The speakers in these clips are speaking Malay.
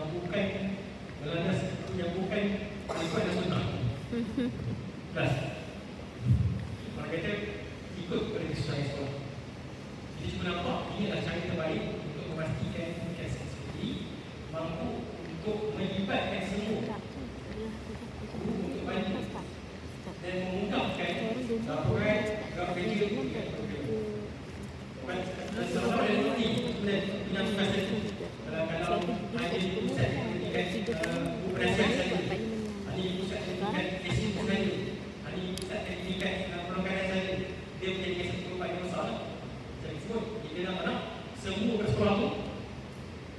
yang bukan melandas, yang bukan ikut dan sunnah. Plus orang kata ikut kepada kesusahan sekolah. Jadi cuma nampak ini adalah cara terbaik untuk memastikan KS sendiri mampu untuk melibatkan semua guru untuk bantu dan mengungkapkan laporan gerak kerja dan sama-sama ada bukti sebenarnya tugas itu. Kalau ada di pusat pendidikan penasihat saja, ada di pusat pendidikan SC saja, ada di pusat pendidikan perongkaran saja, dia menjadi satu upaya besar. Saya sebut di dalam anak semua bersekolah tu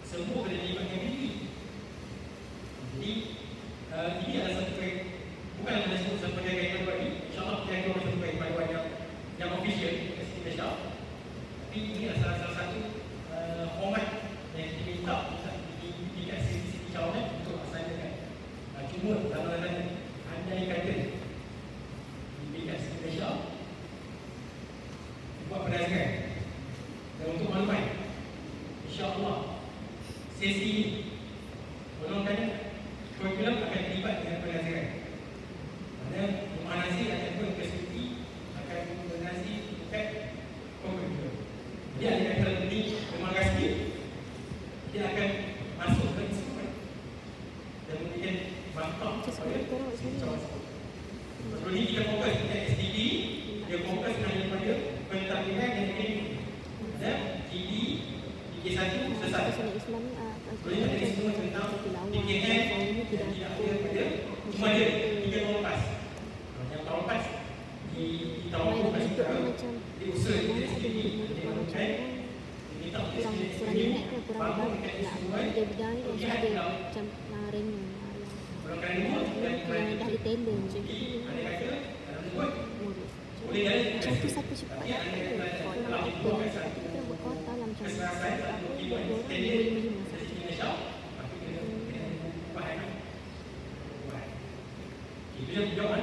semua kena dilibatkan diri. Jadi ini adalah satu bukan yang saya sebut sebagai guideline bagi, insyaAllah kita akan satu guideline yang official SC Malaysia. Tapi ini adalah salah satu format yang diminta didikat sisi cawangan untuk laksanakan. Cuma dalam andai kata didikat sisi Malaysia buat penasihat dan untuk maklumat, insyaAllah sesi ini golongan kurikulum akan terlibat dengan penasihat. Mana Rumah Nasir ataupun KSUT akan bernasih dekat kurikulum. Dia akan kalau ini memang rasmi, dia akan masuk ke instrumen dan memberikan bangkang kepada cawangan. Sebelum ini kita fokus dengan SDD, dia fokus hanya pada pentadbiran dan klinik. Dan GD, DK1 selesai. Boleh ada semua tentang DKN dan tidak ada pada cuma dia 3 tahun lepas. Yang tahun lepas di tahun lepas kita diusul di SDD dan diminta untuk SDD bangun dekat instrumen untuk lihat dalam golongan rumah dan dah ditender macam ni. Ada kata dalam sebut boleh jadi satu cepat kalau apa kita buat kota lah macam ni itu yang jawapan.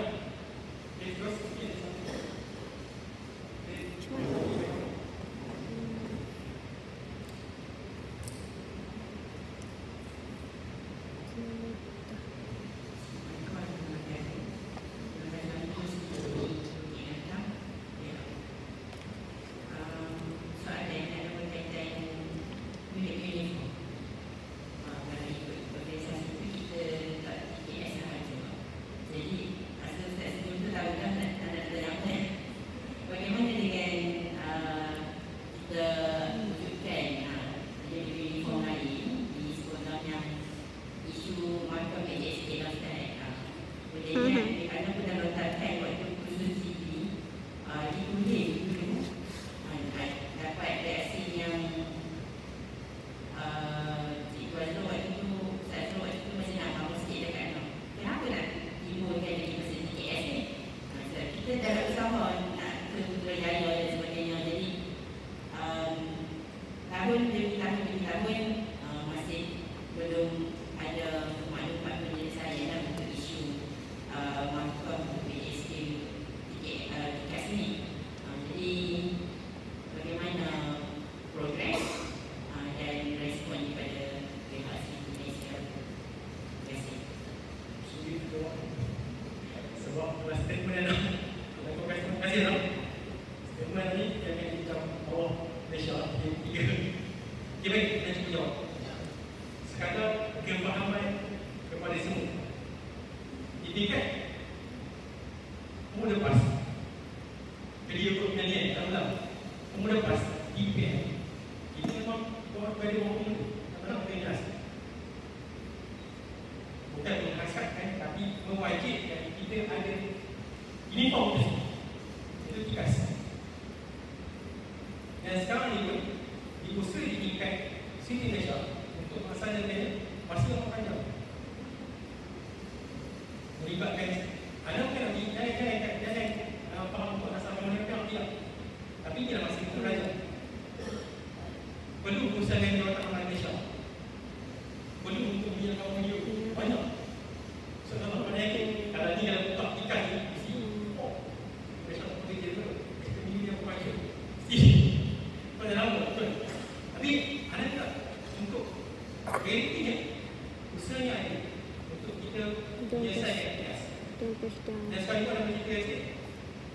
kita menyelesaikan kias. Dan sekali pun ada cerita sikit.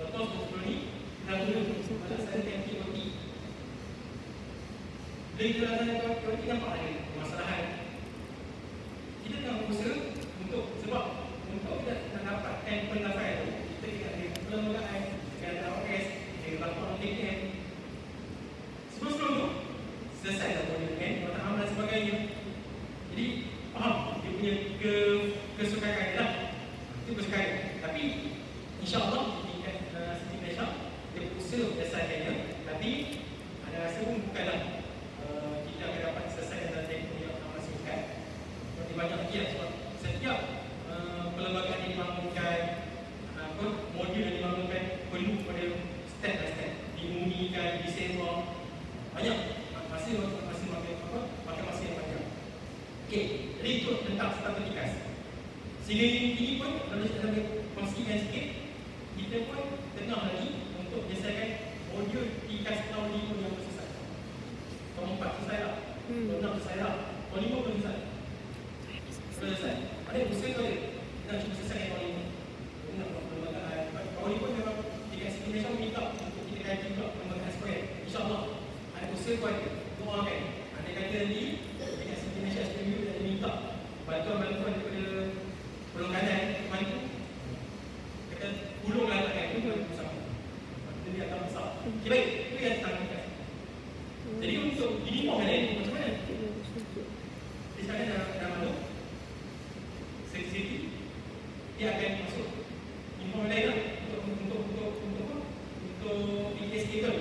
Contoh sebelum ni, dah dulu pada saya yang TOT. Bila kita laksanakan TOT nampak ada permasalahan. Kita tengah berusaha untuk, sebab untuk kita nak dapatkan penilaian tu, kita kena ada perlembagaan, kena ada OS, kena lapor OTM. Sebelum tu, selesai dah boleh kan, watak amal dan sebagainya. Jadi, faham dia punya kesukaan lah. Itu kesukaan. Tapi, insyaAllah, di tingkat Siti Malaysia, dia berusaha menyelesaikannya. Tapi, ada rasa pun bukanlah kita akan dapat selesai dalam tempoh yang amat singkat. Lebih banyak lagi lah, sebab setiap perlembagaan yang dibangunkan, modul yang dibangunkan perlu pada step by step, diundikan, disewa, banyak masih makan masa yang panjang. Okey, jadi itu tentang stabilitas. Sehingga ini pun kalau kita nak kongsikan sikit, kita pun tengah lagi untuk menyelesaikan modul tingkat tahun 5 yang selesai. Tahun 4 selesai lah, tahun 6 selesai lah, tahun 5 belum selesai. Selesai. Ada usaha tu ada. Kita nak cuba selesai tahun 5. Kita nak buat perlembagaan. Tahun 5 memang tingkat Siti Malaysia minta untuk kita kaji pula perlembagaan SPM. InsyaAllah ada usaha pun ada. Doakan. Andai kata nanti tingkat Siti Malaysia SPM ada minta bantuan-bantuan daripada perlengkaran bantu. Kata pulunglah takkan itu bersama. Jadi akan besar. Okay, baik. Itu yang tentang kita. Jadi untuk uniform kan macam mana? Di sana dah masuk segi dia akan masuk uniform lain lah untuk PKS kabel.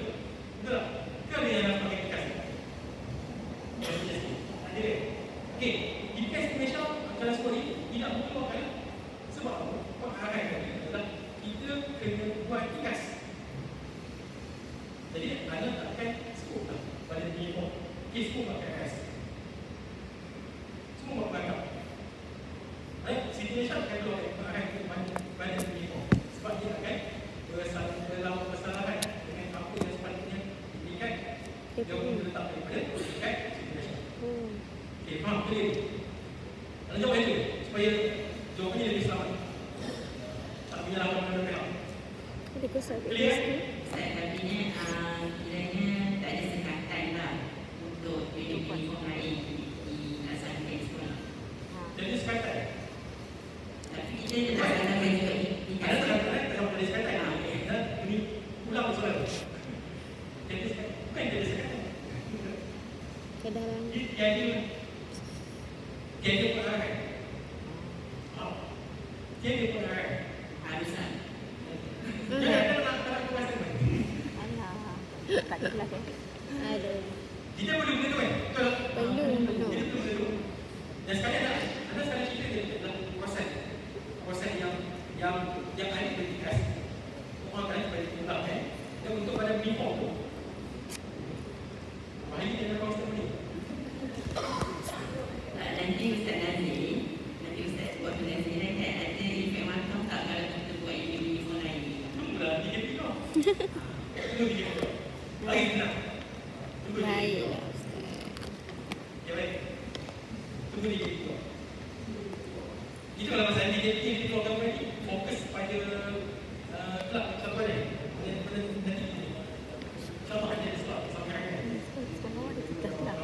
Betul tak? Ke ada yang nak pakai PKS? Ada dia. Okey, PKS Malaysia dalam sekolah ini tidak mengeluarkan sebab arahan kami adalah kita kena buat PKS. Jadi anda takkan skop lah pada uniform. Okey, skop pakai PKS. Semua buat backup. Siti Malaysia akan keluarkan arahan ke badan uniform sebab dia akan berlaku kesalahan dengan apa yang sepatutnya diberikan dia pun letak daripada tingkat Siti Malaysia. Okey, faham tu dia. Kalau jawab itu supaya jawapannya lebih selamat. Tak menyalahkan mana pihak. Clear? Saya katanya kiranya tak ada sekatan lah untuk uniform lain dilaksanakan di sekolah. Jadi sekatan. Tapi kita laksanakan juga di ada sekatan sekatan. Ini ulang soalan. Jadi bukan jadi sekatan. Kedalam. Jadi pengarahan. Jadi pengarahan. harusan. Jangan nak kuasa. Alah. Tak ikhlas Aduh. Kita boleh benda tu kan? Betul? Perlu. Kita perlu. Dan sekalian ada sekali cerita dia dalam kawasan yang ada berdikas. Orang kan sebagai tulang kan. Dan untuk pada uniform tu. Bahaya dia nak kawasan ni. Nanti Ustaz Nazir, nanti Ustaz buat pengajaran kan ada efek matang tak kalau kita buat uniform lain? Tunggulah 3 kilo. Tunggu 3 kilo. Lagi senang. Tunggu 3 kilo. Baiklah Ustaz. Ya baik. Tunggu 3 kilo. Itu kalau masa ni dia keluarkan lagi fokus pada kelab satu ada. Nanti contoh aja sebab sampai hari. Sekarang ada kita lah.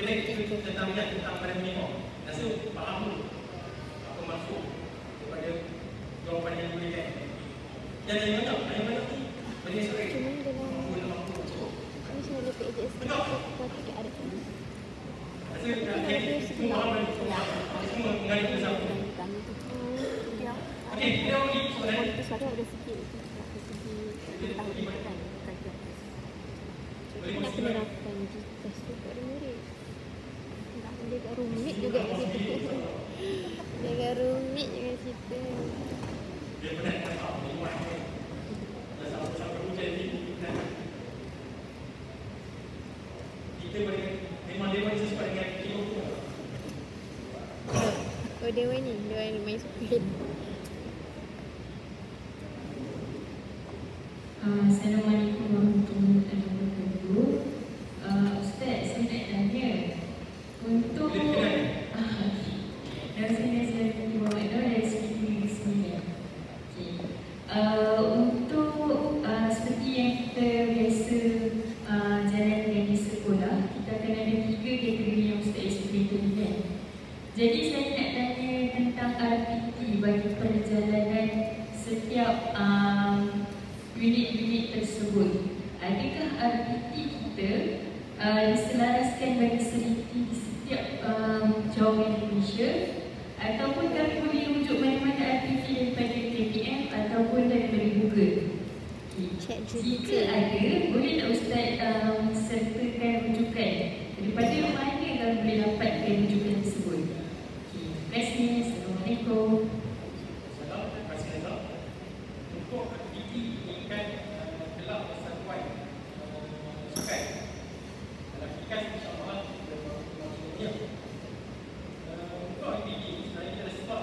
Kita itu tentang pada uniform. Rasa faham dulu apa maksud daripada jawapan yang diberikan. Dan yang banyak ni bagi saya Cuma dalam ini semua ada PJS. Kita ada rasa semua faham dan semua mengalir bersama. Okey, kita pergi soalan. Suara ada sikit. Kita tahu kan kajian. Kita nak penerapan test tu pada murid. Dia agak rumit juga kat situ. Dia agak rumit juga kat situ. Dia pernah tak buat. Dah sampai hujan ni. Kita boleh memang dewan sesuai dengan kilo tu. Oh, dewan ni main sukan. Assalamualaikum warahmatullahi wabarakatuh. Ustaz, saya nak tanya untuk yang saya Jadi saya nak tanya tentang RPT bagi perjalanan setiap unit-unit tersebut. Adakah RPT kita diselaraskan bagi seliti di setiap jauh Indonesia, ataupun kami boleh rujuk mana-mana RPT daripada KPM ataupun daripada Google? Jika ada, boleh tak Ustaz sertakan rujukan daripada mana kami boleh dapatkan rujukan tersebut? Terima kasih. Assalamualaikum. Terima kasih Azhar. Untuk aktiviti meningkat kelab persatuan sukan dalam KIKAS, insyaAllah kita maksudnya untuk aktiviti ini sebenarnya kita ada sebab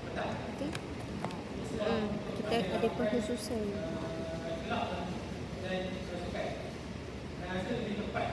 petang. Kita ada pengkhususan. Kelab dan sukan. Saya rasa lebih tepat